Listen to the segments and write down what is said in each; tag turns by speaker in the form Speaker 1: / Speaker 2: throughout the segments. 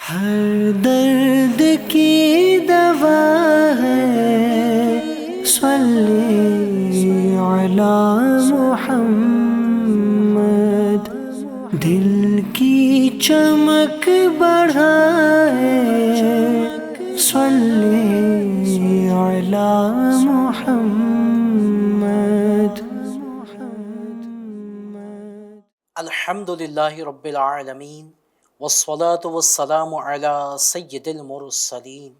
Speaker 1: ہر درد کی دوا ہے، صلی علی محمد، دل کی چمک بڑھائے، صلی علی محمد۔
Speaker 2: الحمدللہ رب العالمین والصلاة والسلام علی سید المرسلین،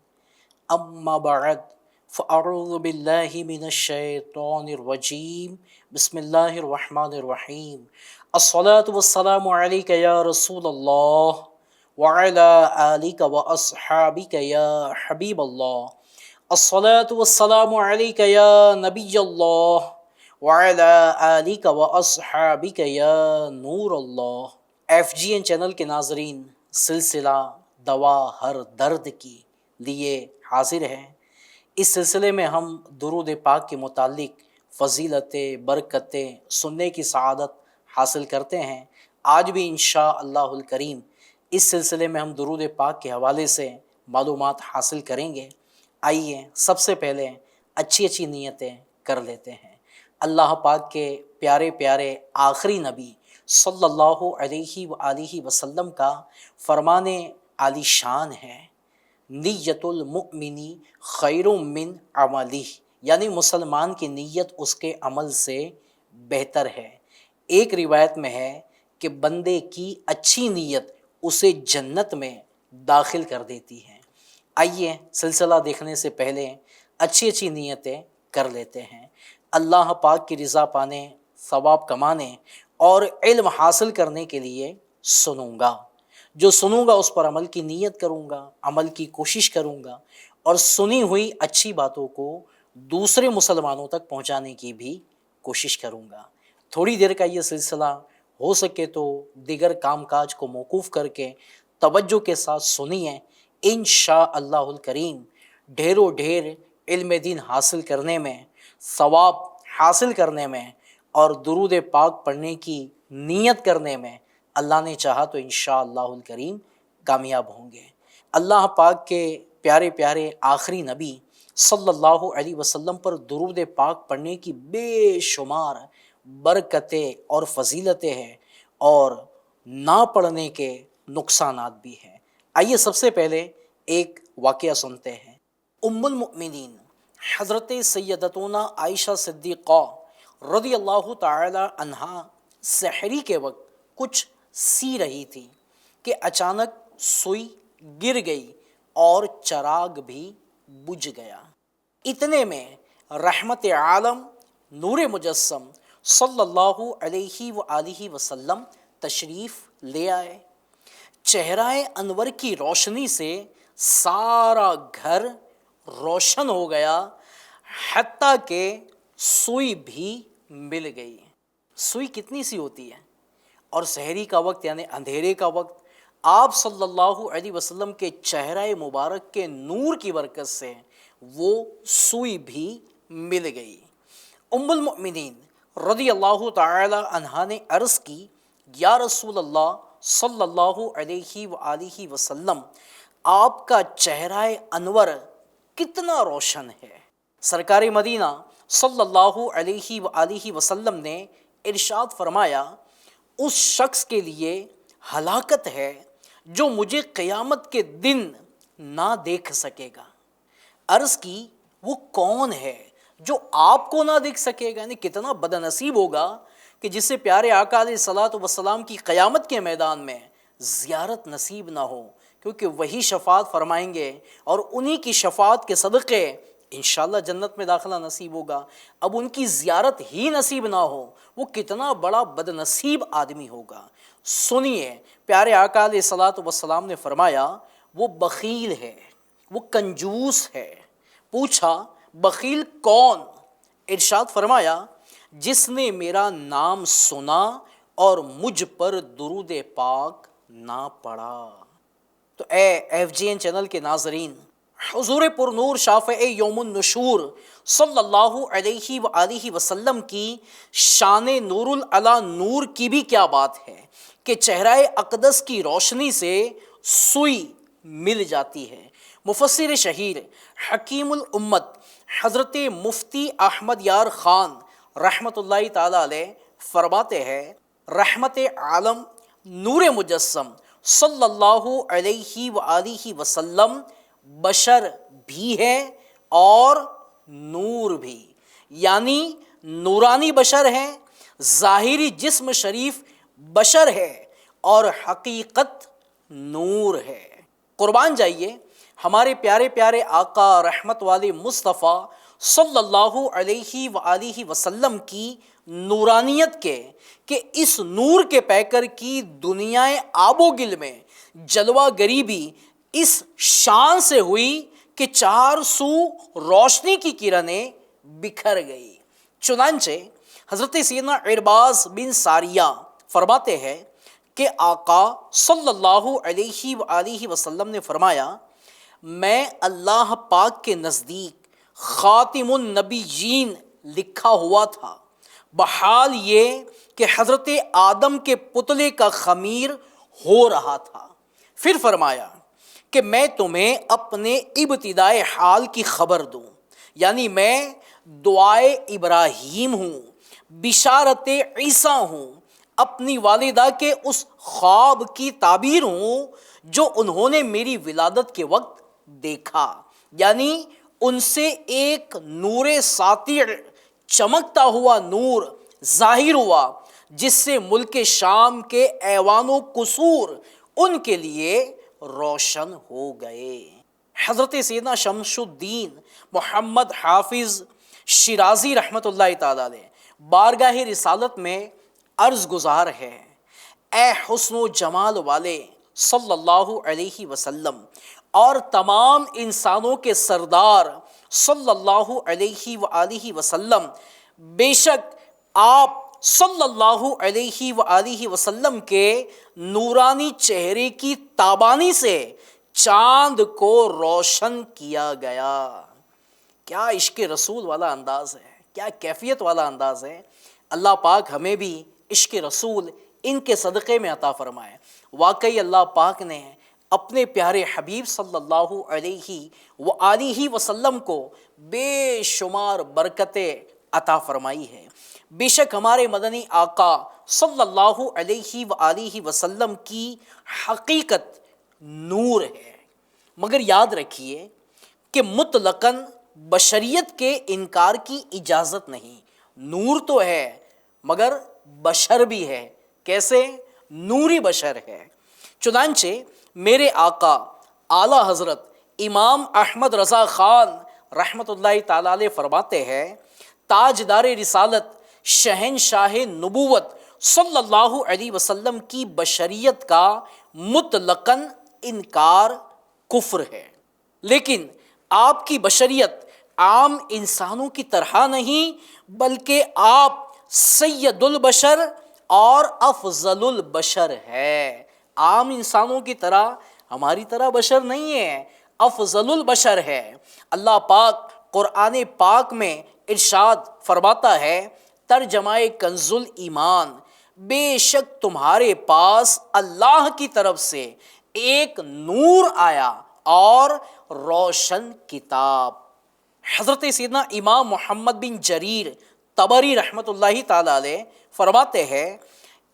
Speaker 2: اما بعد فاعوذ باللہ من الشیطان الرجیم، بسم اللہ الرحمن الرحیم۔ الصلاة والسلام علیک یا رسول اللہ وعلی آلک واصحابک یا حبیب اللہ۔ الصلاة والسلام علیک یا نبی اللہ وعلی آلک واصحابک یا نور اللہ۔ FGN چینل کے ناظرین، سلسلہ دوا ہر درد کی لیے حاضر ہیں۔ اس سلسلے میں ہم درود پاک کے متعلق فضیلتیں، برکتیں، سننے کی سعادت حاصل کرتے ہیں۔ آج بھی انشاءاللہ الکریم اس سلسلے میں ہم درود پاک کے حوالے سے معلومات حاصل کریں گے۔ آئیے سب سے پہلے اچھی نیتیں کر لیتے ہیں۔ اللہ پاک کے پیارے پیارے آخری نبی صلی اللہ علیہ وآلہ وسلم کا فرمان عالی شان ہے، نیت المؤمنی خیر من عملہ، یعنی مسلمان کی نیت اس کے عمل سے بہتر ہے۔ ایک روایت میں ہے کہ بندے کی اچھی نیت اسے جنت میں داخل کر دیتی ہے۔ آئیے سلسلہ دیکھنے سے پہلے اچھی نیتیں کر لیتے ہیں۔ اللہ پاک کی رضا پانے، ثواب کمانے اور علم حاصل کرنے کے لیے سنوں گا۔ جو سنوں گا اس پر عمل کی نیت کروں گا، عمل کی کوشش کروں گا، اور سنی ہوئی اچھی باتوں کو دوسرے مسلمانوں تک پہنچانے کی بھی کوشش کروں گا۔ تھوڑی دیر کا یہ سلسلہ ہو سکے تو دیگر کام کاج کو موقوف کر کے توجہ کے ساتھ سنیے۔ انشاءاللہ الکریم ڈھیروں ڈھیر علم دین حاصل کرنے میں، ثواب حاصل کرنے میں اور درود پاک پڑھنے کی نیت کرنے میں اللہ نے چاہا تو انشاءاللہ الکریم کامیاب ہوں گے۔ اللہ پاک کے پیارے پیارے آخری نبی صلی اللہ علیہ وسلم پر درود پاک پڑھنے کی بے شمار برکتیں اور فضیلتیں ہیں، اور نہ پڑھنے کے نقصانات بھی ہیں۔ آئیے سب سے پہلے ایک واقعہ سنتے ہیں۔ ام المؤمنین حضرت سیدتنا عائشہ صدیقہ رضی اللہ تعالی عنہا سحری کے وقت کچھ سی رہی تھی کہ اچانک سوئی گر گئی اور چراغ بھی بجھ گیا۔ اتنے میں رحمت عالم نور مجسم صلی اللہ علیہ وآلہ وسلم تشریف لے آئے۔ چہرہ انور کی روشنی سے سارا گھر روشن ہو گیا، حتیٰ کہ سوئی بھی مل گئی۔ سوئی کتنی سی ہوتی ہے، اور سحری کا وقت یعنی اندھیرے کا وقت آپ صلی اللہ علیہ وسلم کے چہرہ مبارک کے نور کی برکت سے وہ سوئی بھی مل گئی۔ ام المؤمنین رضی اللہ تعالی عنہا نے عرض کی، یا رسول اللہ صلی اللہ علیہ وآلہ وسلم، آپ کا چہرہ انور کتنا روشن ہے۔ سرکار مدینہ صلی اللہ علیہ وآلہ وسلم نے ارشاد فرمایا، اس شخص کے لیے ہلاکت ہے جو مجھے قیامت کے دن نہ دیکھ سکے گا۔ عرض کی، وہ کون ہے جو آپ کو نہ دیکھ سکے گا؟ یعنی کتنا بدنصیب ہوگا کہ جسے پیارے آقا علیہ الصلاۃ والسلام کی قیامت کے میدان میں زیارت نصیب نہ ہو، کیونکہ وہی شفاعت فرمائیں گے اور انہی کی شفاعت کے صدقے انشاءاللہ جنت میں داخلہ نصیب ہوگا۔ اب ان کی زیارت ہی نصیب نہ ہو، وہ کتنا بڑا بدنصیب آدمی ہوگا۔ سنیے، پیارے آقا علیہ الصلاۃ والسلام نے فرمایا، وہ بخیل ہے، وہ کنجوس ہے۔ پوچھا، بخیل کون؟ ارشاد فرمایا، جس نے میرا نام سنا اور مجھ پر درود پاک نہ پڑھا۔ تو اے FGN چینل کے ناظرین، حضور پر نور شافع یوم النشور صلی اللہ علیہ وآلہ وسلم کی شان نور العلا نور کی بھی کیا بات ہے کہ چہرہ اقدس کی روشنی سے سوئی مل جاتی ہے۔ مفسر شہیر حکیم الامت حضرت مفتی احمد یار خان رحمۃ اللہ تعالی علیہ فرماتے ہیں، رحمت عالم نور مجسم صلی اللہ علیہ وآلہ وسلم بشر بھی ہے اور نور بھی، یعنی نورانی بشر ہے، ظاہری جسم شریف بشر ہے اور حقیقت نور ہے۔ قربان جائیے ہمارے پیارے پیارے آقا رحمت والے مصطفیٰ صلی اللہ علیہ وآلہ وسلم کی نورانیت کے کہ اس نور کے پیکر کی دنیا آب و گل میں جلوہ گری بھی اس شان سے ہوئی کہ چار سو روشنی کی کرنیں بکھر گئی۔ چنانچہ حضرت سیدنا عرباض بن ساریہ فرماتے ہیں کہ آقا صلی اللہ علیہ وآلہ وسلم نے فرمایا، میں اللہ پاک کے نزدیک خاتم النبیین لکھا ہوا تھا، بحال یہ کہ حضرت آدم کے پتلے کا خمیر ہو رہا تھا۔ پھر فرمایا کہ میں تمہیں اپنے ابتدائے حال کی خبر دوں، یعنی میں دعائے ابراہیم ہوں، بشارت عیسیٰ ہوں، اپنی والدہ کے اس خواب کی تعبیر ہوں جو انہوں نے میری ولادت کے وقت دیکھا، یعنی ان سے ایک نور ساطع چمکتا ہوا نور ظاہر ہوا جس سے ملک شام کے ایوان و قصور ان کے لیے روشن ہو گئے۔ حضرت سیدنا شمس الدین محمد حافظ شیرازی رحمۃ اللہ تعالی علیہ بارگاہ رسالت میں عرض گزار ہے، اے حسن و جمال والے صلی اللہ علیہ وسلم اور تمام انسانوں کے سردار صلی اللہ علیہ وآلہ وسلم، بے شک آپ صلی اللہ علیہ وآلہ وسلم کے نورانی چہرے کی تابانی سے چاند کو روشن کیا گیا۔ کیا عشق رسول والا انداز ہے، کیا کیفیت والا انداز ہے۔ اللہ پاک ہمیں بھی عشق رسول ان کے صدقے میں عطا فرمائے۔ واقعی اللہ پاک نے اپنے پیارے حبیب صلی اللہ علیہ وآلہ وسلم کو بے شمار برکتیں عطا فرمائی ہے۔ بے شک ہمارے مدنی آقا صلی اللہ علیہ وآلہ وسلم کی حقیقت نور ہے، مگر یاد رکھیے کہ مطلقاً بشریت کے انکار کی اجازت نہیں۔ نور تو ہے مگر بشر بھی ہے۔ کیسے؟ نوری بشر ہے۔ چنانچہ میرے آقا اعلیٰ حضرت امام احمد رضا خان رحمۃ اللہ تعالی علیہ فرماتے ہیں، تاجدار رسالت شہنشاہ نبوت صلی اللہ علیہ وسلم کی بشریت کا مطلقاً انکار کفر ہے، لیکن آپ کی بشریت عام انسانوں کی طرح نہیں بلکہ آپ سید البشر اور افضل البشر ہے۔ عام انسانوں کی طرح، ہماری طرح بشر نہیں ہے، افضل البشر ہے۔ اللہ پاک قرآن پاک میں ارشاد فرماتا ہے، ترجمہ کنز الایمان، بے شک تمہارے پاس اللہ کی طرف سے ایک نور آیا اور روشن کتاب۔ حضرت سیدنا امام محمد بن جریر طبری رحمۃ اللہ تعالی علیہ فرماتے ہیں،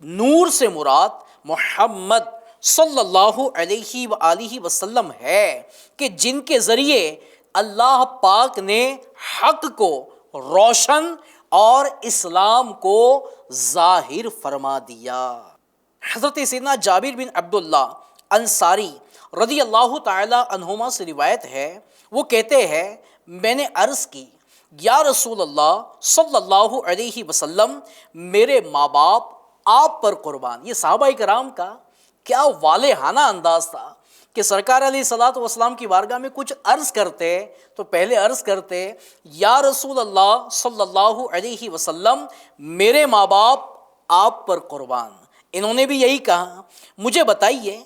Speaker 2: نور سے مراد محمد صلی اللہ علیہ وآلہ وسلم ہے کہ جن کے ذریعے اللہ پاک نے حق کو روشن اور اسلام کو ظاہر فرما دیا۔ حضرت سیدنا جابر بن عبداللہ انصاری رضی اللہ تعالی عنہما سے روایت ہے، وہ کہتے ہیں، میں نے عرض کی، یا رسول اللہ صلی اللہ علیہ وسلم، میرے ماں باپ آپ پر قربان۔ یہ صحابہ کرام کا کیا والہانہ انداز تھا کہ سرکار علیہ الصلوۃ والسلام کی بارگاہ میں کچھ عرض کرتے تو پہلے عرض کرتے، یا رسول اللہ صلی اللہ علیہ وسلم، میرے ماں باپ آپ پر قربان۔ انہوں نے بھی یہی کہا، مجھے بتائیے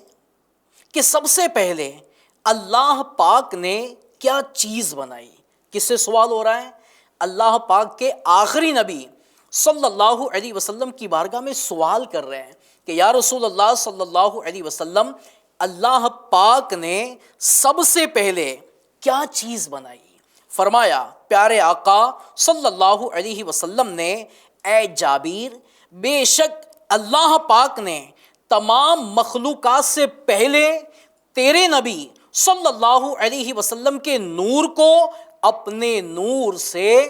Speaker 2: کہ سب سے پہلے اللہ پاک نے کیا چیز بنائی؟ کس سے سوال ہو رہا ہے؟ اللہ پاک کے آخری نبی صلی اللہ علیہ وسلم کی بارگاہ میں سوال کر رہے ہیں کہ یا رسول اللہ صلی اللہ علیہ وسلم، اللہ پاک نے سب سے پہلے کیا چیز بنائی؟ فرمایا پیارے آقا صلی اللہ علیہ وسلم نے، اے جابر، بے شک اللہ پاک نے تمام مخلوقات سے پہلے تیرے نبی صلی اللہ علیہ وسلم کے نور کو اپنے نور سے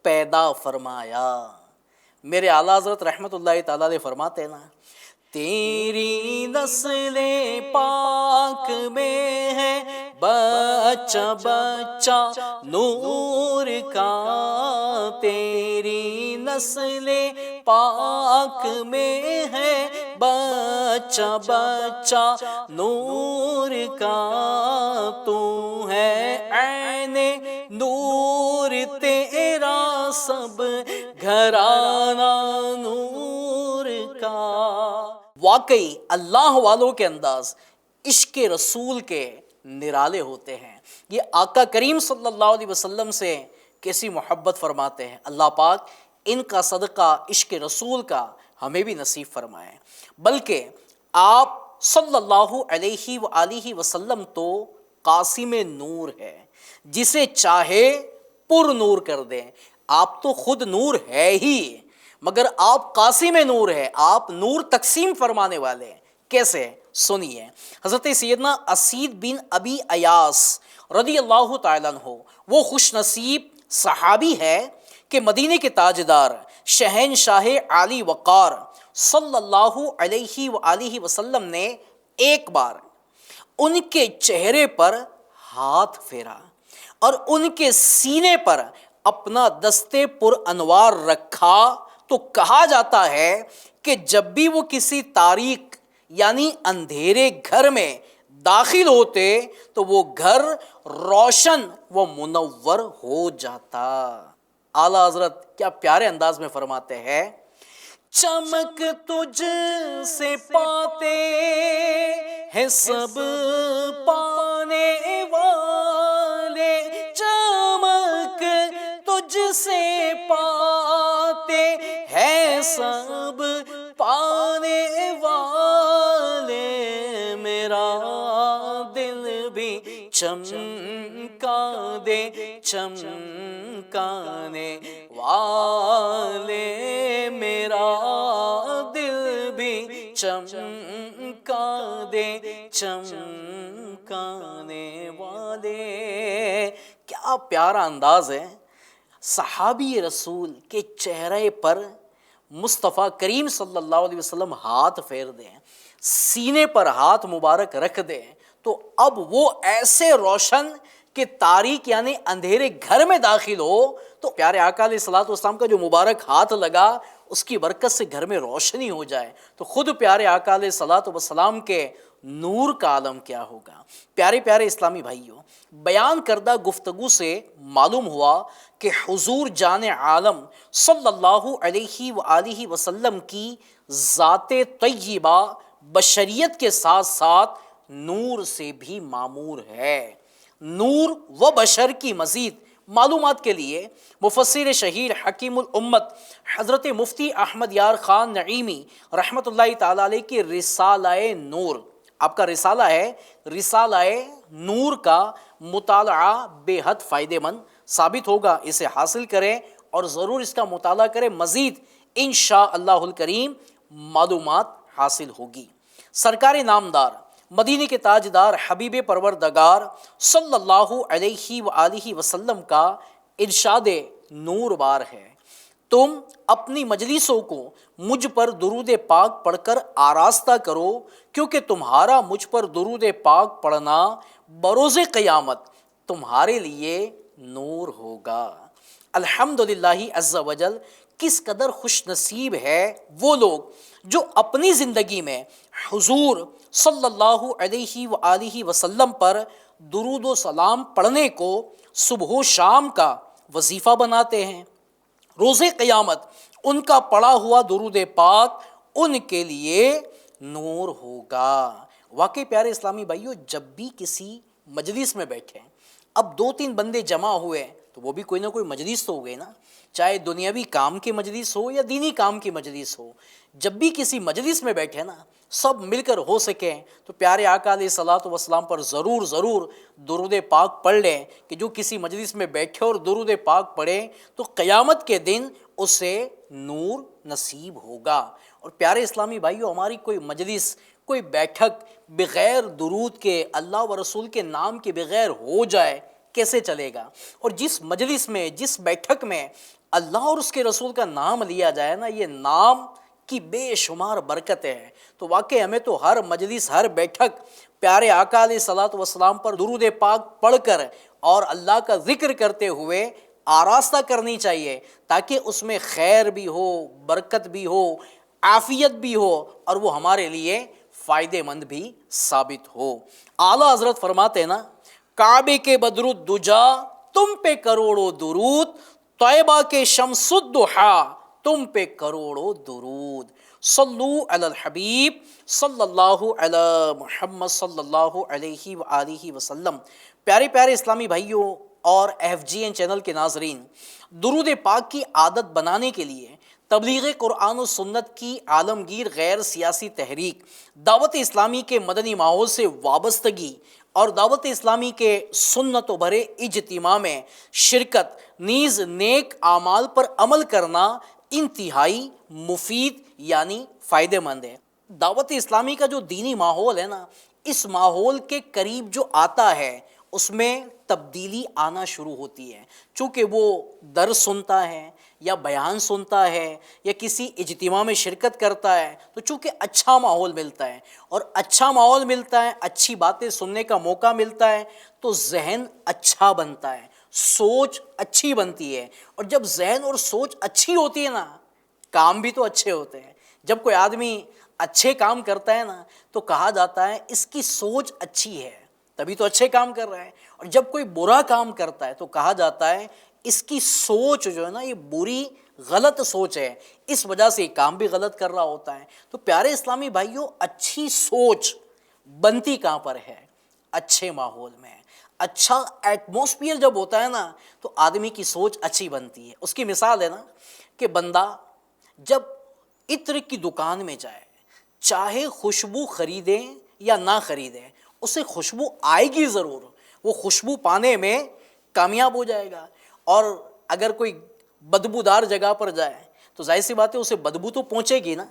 Speaker 2: پیدا فرمایا۔ میرے اعلیٰ حضرت رحمت اللہ تعالیٰ علیہ فرماتے ہیں نا، تیری نسل پاک میں ہے بچہ بچہ نور کا، تیری نسل پاک میں ہے بچہ بچہ نور کا، تو ہے عین نور تیرا سب گھرانہ نور کا۔ واقعی اللہ والوں کے انداز عشق رسول کے نرالے ہوتے ہیں۔ یہ آقا کریم صلی اللہ علیہ وسلم سے کیسی محبت فرماتے ہیں۔ اللہ پاک ان کا صدقہ عشق رسول کا ہمیں بھی نصیب فرمائے۔ بلکہ آپ صلی اللہ علیہ وآلہ وسلم تو قاسم نور ہے، جسے چاہے پر نور کر دیں۔ آپ تو خود نور ہے ہی، مگر آپ قاسم نور ہے، آپ نور تقسیم فرمانے والے ہیں۔ کیسے؟ سنیے، حضرت سیدنا اسید بن ابی ایاس رضی اللہ تعالیٰ عنہ وہ خوش نصیب صحابی ہے کہ مدینے کے تاجدار شہنشاہ عالی وقار صلی اللہ علیہ وآلہ وسلم نے ایک بار ان کے چہرے پر ہاتھ پھیرا اور ان کے سینے پر اپنا دستے پر انوار رکھا، تو کہا جاتا ہے کہ جب بھی وہ کسی تاریک یعنی اندھیرے گھر میں داخل ہوتے تو وہ گھر روشن و منور ہو جاتا۔ اعلیٰ حضرت کیا پیارے انداز میں فرماتے ہیں، چمک تجھ سے پاتے ہیں سب پانے والے، چمک تجھ سے پاتے ہیں سب پانے والے، میرا دل بھی چمکا دے چمکانے والے، میرا دل بھی چمکا دے چمکانے والے۔ کیا پیارا انداز ہے۔ صحابی رسول کے چہرے پر مصطفیٰ کریم صلی اللہ علیہ وسلم ہاتھ پھیر دیں، سینے پر ہاتھ مبارک رکھ دیں، تو اب وہ ایسے روشن کہ تاریک یعنی اندھیرے گھر میں داخل ہو تو پیارے آقا علیہ الصلوۃ والسلام کا جو مبارک ہاتھ لگا اس کی برکت سے گھر میں روشنی ہو جائے، تو خود پیارے آقا علیہ الصلوۃ والسلام کے نور کا عالم کیا ہوگا۔ پیارے پیارے اسلامی بھائیوں، بیان کردہ گفتگو سے معلوم ہوا کہ حضور جان عالم صلی اللہ علیہ وآلہ وسلم کی ذات طیبہ بشریت کے ساتھ ساتھ نور سے بھی معمور ہے۔ نور و بشر کی مزید معلومات کے لیے مفسر شہیر حکیم الامت حضرت مفتی احمد یار خان نعیمی رحمۃ اللہ تعالیٰ علیہ کی رسالہ نور، آپ کا رسالہ ہے رسالہ نور کا مطالعہ بے حد فائدہ مند ثابت ہوگا، اسے حاصل کریں اور ضرور اس کا مطالعہ کریں، مزید انشاءاللہ الکریم معلومات حاصل ہوگی۔ سرکار نامدار مدینے کے تاجدار حبیب پروردگار صلی اللہ علیہ وآلہ وسلم کا ارشاد نور بار ہے، تم اپنی مجلسوں کو مجھ پر درود پاک پڑھ کر آراستہ کرو، کیونکہ تمہارا مجھ پر درود پاک پڑھنا بروز قیامت تمہارے لیے نور ہوگا۔ الحمدللہ عز وجل، کس قدر خوش نصیب ہے وہ لوگ جو اپنی زندگی میں حضور صلی اللہ علیہ وآلہ وسلم پر درود و سلام پڑھنے کو صبح و شام کا وظیفہ بناتے ہیں۔ روز قیامت ان کا پڑھا ہوا درود پاک ان کے لیے نور ہوگا۔ واقعی پیارے اسلامی بھائیوں، جب بھی کسی مجلس میں بیٹھے اب 2-3 بندے جمع ہوئے تو تو وہ بھی کوئی نہ کوئی مجلس تو ہو گئی نا، چاہے دنیاوی کام کی مجلس ہو یا دینی کام کی مجلس ہو۔ جب بھی کسی مجلس میں بیٹھے نا، سب مل کر ہو سکے تو پیارے آقا علیہ الصلوۃ والسلام پر ضرور درود پاک پڑھ لیں، کہ جو کسی مجلس میں بیٹھے اور درود پاک پڑھے تو قیامت کے دن اسے نور نصیب ہوگا۔ اور پیارے اسلامی بھائیو، ہماری کوئی مجلس، کوئی بیٹھک بغیر درود کے، اللہ و رسول کے نام کے بغیر ہو جائے، کیسے چلے گا؟ اور جس مجلس میں، جس بیٹھک میں اللہ اور اس کے رسول کا نام لیا جائے نا، یہ نام کی بے شمار برکت ہے۔ تو واقعی ہمیں تو ہر مجلس، ہر بیٹھک پیارے آقا علیہ الصلوۃ والسلام پر درود پاک پڑھ کر اور اللہ کا ذکر کرتے ہوئے آراستہ کرنی چاہیے، تاکہ اس میں خیر بھی ہو، برکت بھی ہو، عافیت بھی ہو، اور وہ ہمارے لیے فائدے مند بھی ثابت ہو۔ اعلیٰ حضرت فرماتے ہیں نا، کعبے کے بدر الدجا تم پہ کروڑوں درود، طیبہ کے شمس الضحیٰ تم پہ کروڑوں درود، صلو علی الحبیب صلی اللہ علی محمد صلی اللہ علیہ وآلہ وسلم۔ پیارے پیارے اسلامی بھائیوں اور FGN چینل کے ناظرین، درود پاک کی عادت بنانے کے لیے تبلیغ قرآن و سنت کی عالمگیر غیر سیاسی تحریک، دعوت اسلامی کے مدنی ماحول سے وابستگی اور دعوت اسلامی کے سنت و بھرے اجتماع میں شرکت، نیز نیک اعمال پر عمل کرنا انتہائی مفید یعنی فائدہ مند ہے۔ دعوت اسلامی کا جو دینی ماحول ہے نا، اس ماحول کے قریب جو آتا ہے اس میں تبدیلی آنا شروع ہوتی ہے، چونکہ وہ درس سنتا ہے یا بیان سنتا ہے یا کسی اجتماع میں شرکت کرتا ہے، تو چونکہ اچھا ماحول ملتا ہے، اور اچھا ماحول ملتا ہے، اچھی باتیں سننے کا موقع ملتا ہے، تو ذہن اچھا بنتا ہے، سوچ اچھی بنتی ہے، اور جب ذہن اور سوچ اچھی ہوتی ہے نا، کام بھی تو اچھے ہوتے ہیں۔ جب کوئی آدمی اچھے کام کرتا ہے نا، تو کہا جاتا ہے اس کی سوچ اچھی ہے، تبھی تو اچھے کام کر رہا ہے۔ اور جب کوئی برا کام کرتا ہے تو کہا جاتا ہے اس کی سوچ جو ہے نا، یہ بری غلط سوچ ہے، اس وجہ سے یہ کام بھی غلط کر رہا ہوتا ہے۔ تو پیارے اسلامی بھائیوں، اچھی سوچ بنتی کہاں پر ہے؟ اچھے ماحول میں۔ اچھا ایٹماسفیئر جب ہوتا ہے نا، تو آدمی کی سوچ اچھی بنتی ہے۔ اس کی مثال ہے نا کہ بندہ جب عطر کی دکان میں جائے، چاہے خوشبو خریدے یا نہ خریدے، اسے خوشبو آئے گی ضرور، وہ خوشبو پانے میں کامیاب ہو جائے گا۔ اور اگر کوئی بدبودار جگہ پر جائے تو ظاہر سی بات ہے اسے بدبو تو پہنچے گی نا۔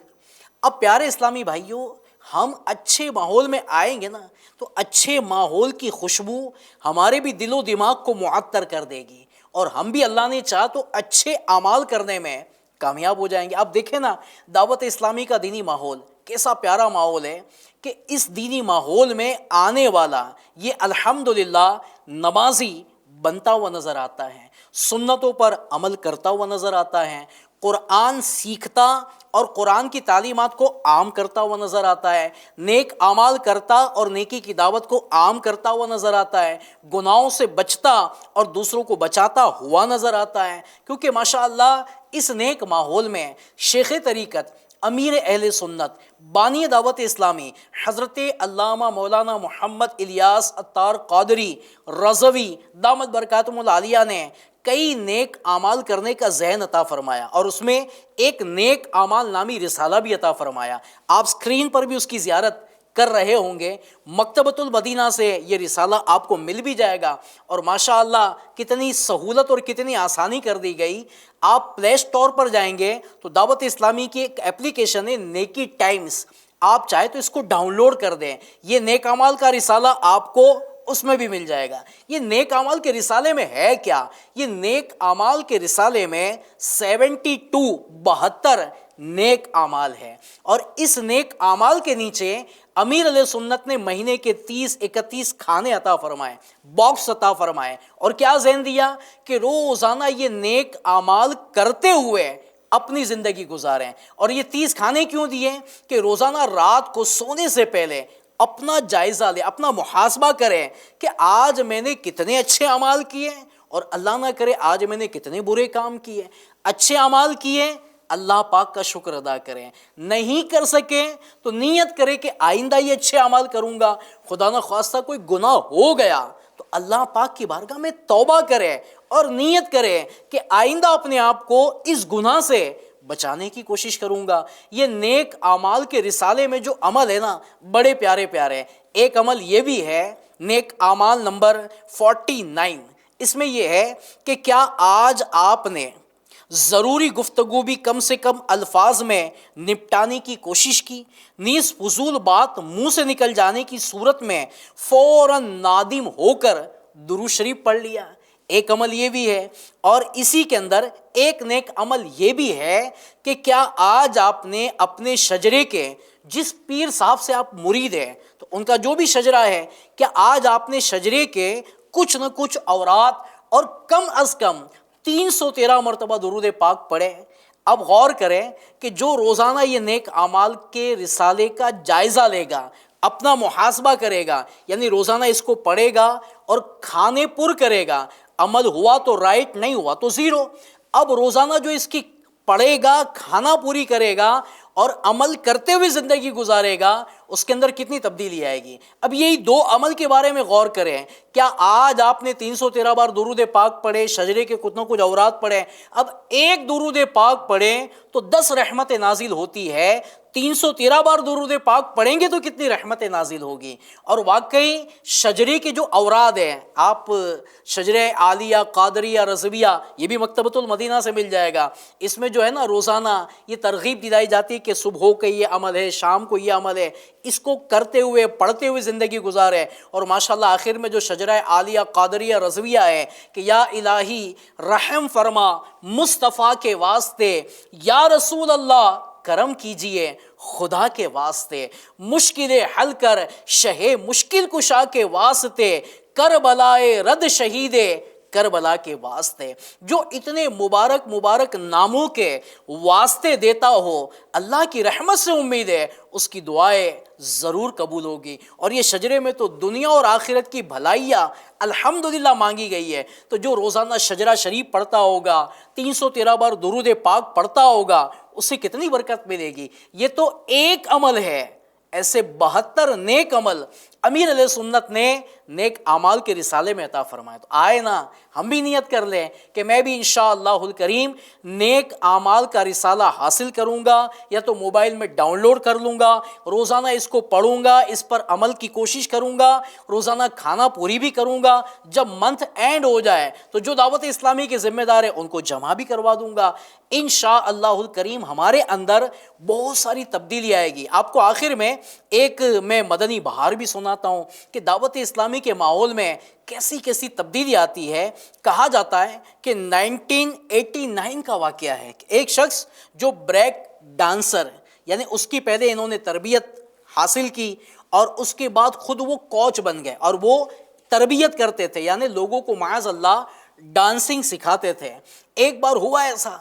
Speaker 2: اب پیارے اسلامی بھائیوں، ہم اچھے ماحول میں آئیں گے نا، تو اچھے ماحول کی خوشبو ہمارے بھی دل و دماغ کو معطر کر دے گی، اور ہم بھی اللہ نے چاہا تو اچھے اعمال کرنے میں کامیاب ہو جائیں گے۔ اب دیکھیں نا، دعوت اسلامی کا دینی ماحول کیسا پیارا ماحول ہے کہ اس دینی ماحول میں آنے والا یہ الحمدللہ نمازی بنتا ہوا نظر آتا ہے، سنتوں پر عمل کرتا ہوا نظر آتا ہے، قرآن سیکھتا اور قرآن کی تعلیمات کو عام کرتا ہوا نظر آتا ہے، نیک اعمال کرتا اور نیکی کی دعوت کو عام کرتا ہوا نظر آتا ہے، گناہوں سے بچتا اور دوسروں کو بچاتا ہوا نظر آتا ہے۔ کیونکہ ماشاءاللہ اس نیک ماحول میں شیخ طریقت، امیر اہل سنت، بانی دعوت اسلامی حضرت علامہ مولانا محمد الیاس عطار قادری رضوی دامت برکاتہم العالیہ نے کئی نیک اعمال کرنے کا ذہن عطا فرمایا، اور اس میں ایک نیک اعمال نامی رسالہ بھی عطا فرمایا۔ آپ سکرین پر بھی اس کی زیارت کر رہے ہوں گے، مکتبۃ المدینہ سے یہ رسالہ آپ کو مل بھی جائے گا۔ اور ماشاءاللہ کتنی سہولت اور کتنی آسانی کر دی گئی۔ آپ پلے اسٹور پر جائیں گے تو دعوت اسلامی کی ایک اپلیکیشن ہے نیکی ٹائمز، آپ چاہے تو اس کو ڈاؤن لوڈ کر دیں، یہ نیک اعمال کا رسالہ آپ کو اس میں بھی مل جائے گا۔ یہ نیک اعمال کے رسالے میں ہے کیا؟ یہ نیک اعمال کے رسالے میں 72 نیک اعمال ہے، اور اس نیک اعمال کے نیچے امیر علیہ سنت نے مہینے کے 30-31 کھانے عطا فرمائے، باکس عطا فرمائے، اور کیا ذہن دیا کہ روزانہ یہ نیک اعمال کرتے ہوئے اپنی زندگی گزاریں۔ اور یہ 30 کھانے کیوں دیے؟ کہ روزانہ رات کو سونے سے پہلے اپنا جائزہ لے، اپنا محاسبہ کریں کہ آج میں نے کتنے اچھے اعمال کیے، اور اللہ نہ کرے آج میں نے کتنے برے کام کیے۔ اچھے اعمال کیے، اللہ پاک کا شکر ادا کریں، نہیں کر سکے تو نیت کرے کہ آئندہ یہ اچھے اعمال کروں گا۔ خدا نہ خواستہ کوئی گناہ ہو گیا تو اللہ پاک کی بارگاہ میں توبہ کرے اور نیت کرے کہ آئندہ اپنے آپ کو اس گناہ سے بچانے کی کوشش کروں گا۔ یہ نیک اعمال کے رسالے میں جو عمل ہے نا بڑے پیارے پیارے، ایک عمل یہ بھی ہے نیک اعمال نمبر 49، اس میں یہ ہے کہ کیا آج آپ نے ضروری گفتگو بھی کم سے کم الفاظ میں نپٹانے کی کوشش کی، نیز فضول بات منہ سے نکل جانے کی صورت میں فوراً نادم ہو کر درود شریف پڑھ لیا۔ ایک عمل یہ بھی ہے، اور اسی کے اندر ایک نیک عمل یہ بھی ہے کہ کیا آج آپ نے اپنے شجرے کے، جس پیر صاحب سے آپ مرید ہیں تو ان کا جو بھی شجرہ ہے، کیا آج آپ نے شجرے کے کچھ نہ کچھ اوراد اور کم از کم 313 مرتبہ درود پاک پڑھے؟ اب غور کریں کہ جو روزانہ یہ نیک اعمال کے رسالے کا جائزہ لے گا، اپنا محاسبہ کرے گا، یعنی روزانہ اس کو پڑھے گا اور کھانے پر کرے گا، عمل ہوا تو رائٹ، نہیں ہوا تو زیرو۔ اب روزانہ جو اس کی پڑھے گا، کھانا پوری کرے گا اور عمل کرتے ہوئے زندگی گزارے گا، اس کے اندر کتنی تبدیلی آئے گی۔ اب یہی دو عمل کے بارے میں غور کریں، کیا آج آپ نے 313 بار درود پاک پڑھے، شجرے کے کچھ نہ کچھ اوراد پڑھے؟ اب ایک درود پاک پڑھیں تو 10 رحمتیں نازل ہوتی ہے، 313 بار درود پاک پڑھیں گے تو کتنی رحمتیں نازل ہوگی۔ اور واقعی شجرے کے جو اوراد ہیں، آپ شجرہ عالیہ، قادریہ، رضویہ، یہ بھی مکتبۃ المدینہ سے مل جائے گا، اس میں جو ہے نا روزانہ یہ ترغیب دلائی جاتی ہے کہ صبح کو یہ عمل ہے، شام کو یہ عمل ہے، اس کو کرتے ہوئے پڑھتے ہوئے زندگی گزارے۔ اور ماشاءاللہ آخر میں جو شجرہ عالیہ، قادریہ، رضویہ ہے کہ یا الہی رحم فرما مصطفیٰ کے واسطے، یا رسول اللہ کرم کیجئے خدا کے واسطے، مشکلیں حل کر شہ مشکل کشا کے واسطے، کربلائے رد شہید کربلا کے واسطے۔ جو اتنے مبارک مبارک ناموں کے واسطے دیتا ہو، اللہ کی رحمت سے امید ہے اس کی دعائیں ضرور قبول ہوگی۔ اور یہ شجرے میں تو دنیا اور آخرت کی بھلائیاں الحمدللہ مانگی گئی ہے۔ تو جو روزانہ شجرہ شریف پڑھتا ہوگا، 313 بار درود پاک پڑھتا ہوگا، اسے کتنی برکت ملے گی۔ یہ تو ایک عمل ہے، ایسے 72 نیک عمل امیر علیہ سنت نے نیک اعمال کے رسالے میں عطا فرمائے۔ تو آئے نا ہم بھی نیت کر لیں کہ میں بھی انشاءاللہ الکریم نیک اعمال کا رسالہ حاصل کروں گا، یا تو موبائل میں ڈاؤن لوڈ کر لوں گا، روزانہ اس کو پڑھوں گا، اس پر عمل کی کوشش کروں گا، روزانہ کھانا پوری بھی کروں گا۔ جب منتھ اینڈ ہو جائے تو جو دعوت اسلامی کے ذمہ دار ہیں ان کو جمع بھی کروا دوں گا۔ انشاءاللہ الکریم ہمارے اندر بہت ساری تبدیلی آئے گی۔ آپ کو آخر میں ایک میں مدنی بہار بھی سناتا ہوں کہ دعوت اسلامی کے ماحول میں کیسی کیسی تبدیلی آتی ہے۔ کہا جاتا ہے کہ 1989 کا واقعہ ہے کہ ایک شخص جو بریک ڈانسر، یعنی اس کی پہلے انہوں نے تربیت حاصل کی اور اس کے بعد خود وہ کوچ بن گئے اور وہ تربیت کرتے تھے، یعنی لوگوں کو معاذ اللہ ڈانسنگ سکھاتے تھے۔ ایک بار ہوا ایسا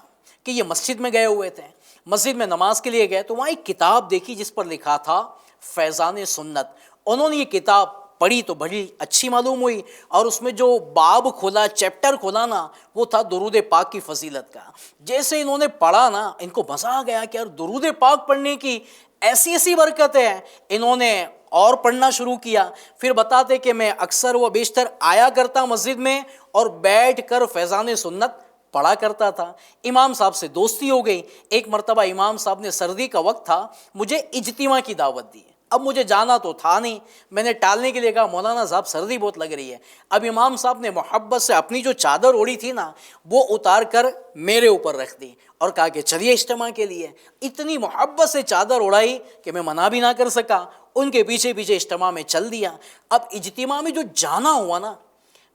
Speaker 2: کہ یہ مسجد میں گئے ہوئے تھے، مسجد میں نماز کے لیے گئے تو وہاں ایک کتاب دیکھی جس پر لکھا تھا فیضان سنت۔ انہوں نے یہ کتاب پڑھی تو بڑی اچھی معلوم ہوئی، اور اس میں جو باب کھولا، چیپٹر کھولا نا، وہ تھا درود پاک کی فضیلت کا۔ جیسے انہوں نے پڑھا نا، ان کو مزہ آ گیا کہ یار درود پاک پڑھنے کی ایسی ایسی برکت ہے۔ انہوں نے اور پڑھنا شروع کیا۔ پھر بتاتے کہ میں اکثر و بیشتر آیا کرتا مسجد میں اور بیٹھ کر فیضان سنت پڑھا کرتا تھا۔ امام صاحب سے دوستی ہو گئی۔ ایک مرتبہ امام صاحب نے، سردی کا وقت تھا، مجھے اجتماع کی دعوت دی۔ اب مجھے جانا تو تھا نہیں، میں نے ٹالنے کے لیے کہا مولانا صاحب سردی بہت لگ رہی ہے۔ اب امام صاحب نے محبت سے اپنی جو چادر اوڑھی تھی نا، وہ اتار کر میرے اوپر رکھ دی اور کہا کہ چلیے اجتماع کے لیے۔ اتنی محبت سے چادر اڑائی کہ میں منع بھی نہ کر سکا، ان کے پیچھے پیچھے اجتماع میں چل دیا۔ اب اجتماع میں جو جانا ہوا نا،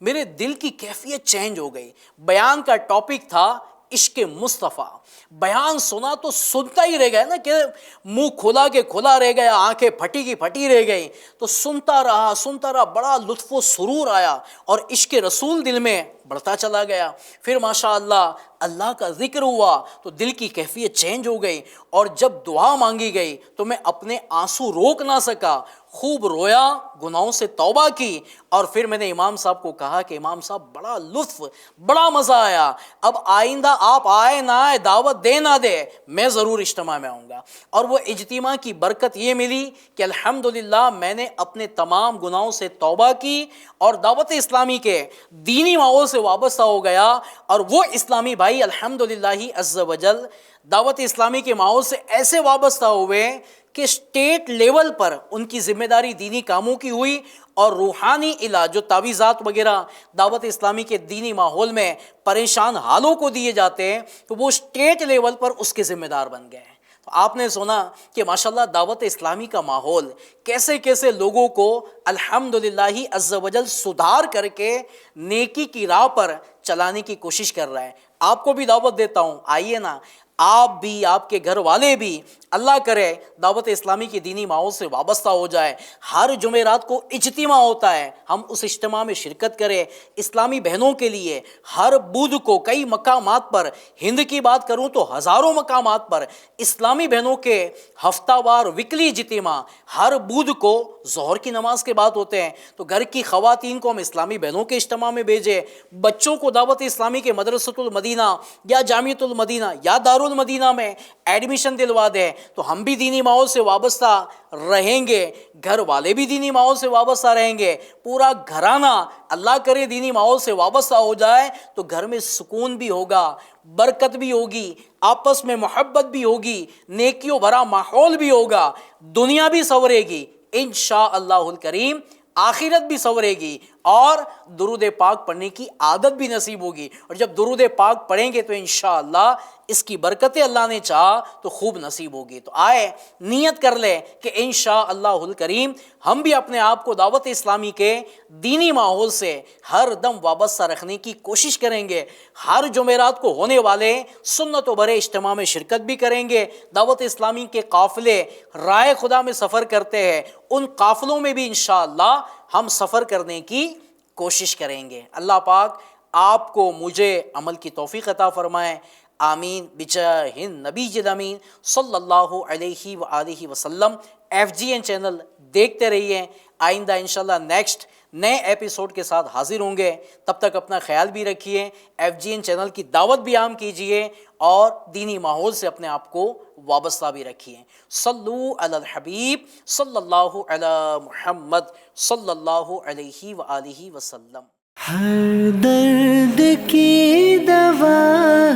Speaker 2: میرے دل کی کیفیت چینج ہو گئی۔ بیان کا ٹاپک تھا عشق مصطفیٰ۔ بیان سنا تو سنتا ہی رہ گیا نا، کہ منہ کھلا کے کھلا رہ گیا، آنکھیں پھٹی کی پھٹی رہ گئی۔ تو سنتا رہا، بڑا لطف و سرور آیا اور عشق رسول دل میں بڑھتا چلا گیا۔ پھر ماشاءاللہ اللہ کا ذکر ہوا تو دل کی کیفیت چینج ہو گئی، اور جب دعا مانگی گئی تو میں اپنے آنسو روک نہ سکا، خوب رویا، گناہوں سے توبہ کی، اور پھر میں نے امام صاحب کو کہا کہ امام صاحب بڑا لطف، بڑا مزہ آیا، اب آئندہ آپ آئے نہ آئے، دعوت دے نہ دے، میں ضرور اجتماع میں آؤں گا۔ اور وہ اجتماع کی برکت یہ ملی کہ الحمدللہ میں نے اپنے تمام گناہوں سے توبہ کی اور دعوت اسلامی کے دینی ماحول سے وابستہ ہو گیا، اور وہ اسلامی بھائی الحمدللہ عز وجل دعوت اسلامی کے ماحول سے ایسے وابستہ ہوئے کہ اسٹیٹ لیول پر ان کی ذمہ داری دینی کاموں کی ہوئی، اور روحانی علاج جو تعویذات وغیرہ دعوت اسلامی کے دینی ماحول میں پریشان حالوں کو دیے جاتے ہیں تو وہ اسٹیٹ لیول پر اس کے ذمہ دار بن گئے ہیں۔ تو آپ نے سنا کہ ماشاءاللہ دعوت اسلامی کا ماحول کیسے کیسے لوگوں کو الحمدللہ عز وجل سدھار کر کے نیکی کی راہ پر چلانے کی کوشش کر رہا ہے۔ آپ کو بھی دعوت دیتا ہوں، آئیے نا، آپ بھی، آپ کے گھر والے بھی، اللہ کرے دعوت اسلامی کی دینی ماحول سے وابستہ ہو جائے۔ ہر جمعرات کو اجتماع ہوتا ہے، ہم اس اجتماع میں شرکت کریں۔ اسلامی بہنوں کے لیے ہر بدھ کو کئی مقامات پر، ہند کی بات کروں تو ہزاروں مقامات پر اسلامی بہنوں کے ہفتہ وار ویکلی اجتماع ہر بدھ کو ظہر کی نماز کے بعد ہوتے ہیں۔ تو گھر کی خواتین کو ہم اسلامی بہنوں کے اجتماع میں بھیجیں، بچوں کو دعوت اسلامی کے مدرسۃ المدینہ یا جامعۃ المدینہ یا دارالمدینہ میں ایڈمیشن دلوا دیں، تو ہم بھی دینی ماحول سے وابستہ رہیں گے، گھر والے بھی دینی ماحول سے وابستہ رہیں گے، پورا گھرانہ اللہ کرے دینی ماحول سے وابستہ ہو جائے تو گھر میں سکون بھی ہوگا، برکت بھی ہوگی، آپس میں محبت بھی ہوگی، نیکیوں بھرا ماحول بھی ہوگا، دنیا بھی سنورے گی انشاءاللہ الکریم، آخرت بھی سنورے گی، اور درود پاک پڑھنے کی عادت بھی نصیب ہوگی۔ اور جب درود پاک پڑھیں گے تو انشاءاللہ اس کی برکتیں اللہ نے چاہا تو خوب نصیب ہوگی۔ تو آئے نیت کر لیں کہ انشاءاللہ الکریم ہم بھی اپنے آپ کو دعوت اسلامی کے دینی ماحول سے ہر دم وابستہ رکھنے کی کوشش کریں گے۔ ہر جمعرات کو ہونے والے سنت و برے اجتماع میں شرکت بھی کریں گے۔ دعوت اسلامی کے قافلے رائے خدا میں سفر کرتے ہیں، ان قافلوں میں بھی انشاءاللہ ہم سفر کرنے کی کوشش کریں گے۔ اللہ پاک آپ کو مجھے عمل کی توفیق عطا فرمائے، آمین بجاہ نبی امین صلی اللہ علیہ وآلہ وسلم۔ FGN چینل دیکھتے رہیے، آئندہ انشاءاللہ نیکسٹ نئے ایپیسوڈ کے ساتھ حاضر ہوں گے۔ تب تک اپنا خیال بھی رکھیے، FGN چینل کی دعوت بھی عام کیجیے، اور دینی ماحول سے اپنے آپ کو وابستہ بھی رکھیے۔ صلو علی الحبیب صلی اللہ علی محمد صلی اللہ علیہ وآلہ وسلم۔
Speaker 1: ہر درد کی دوا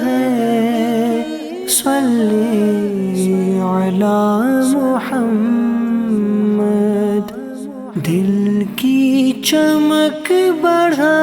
Speaker 1: ہے صلی علی محمد، دل کی چمک بڑھا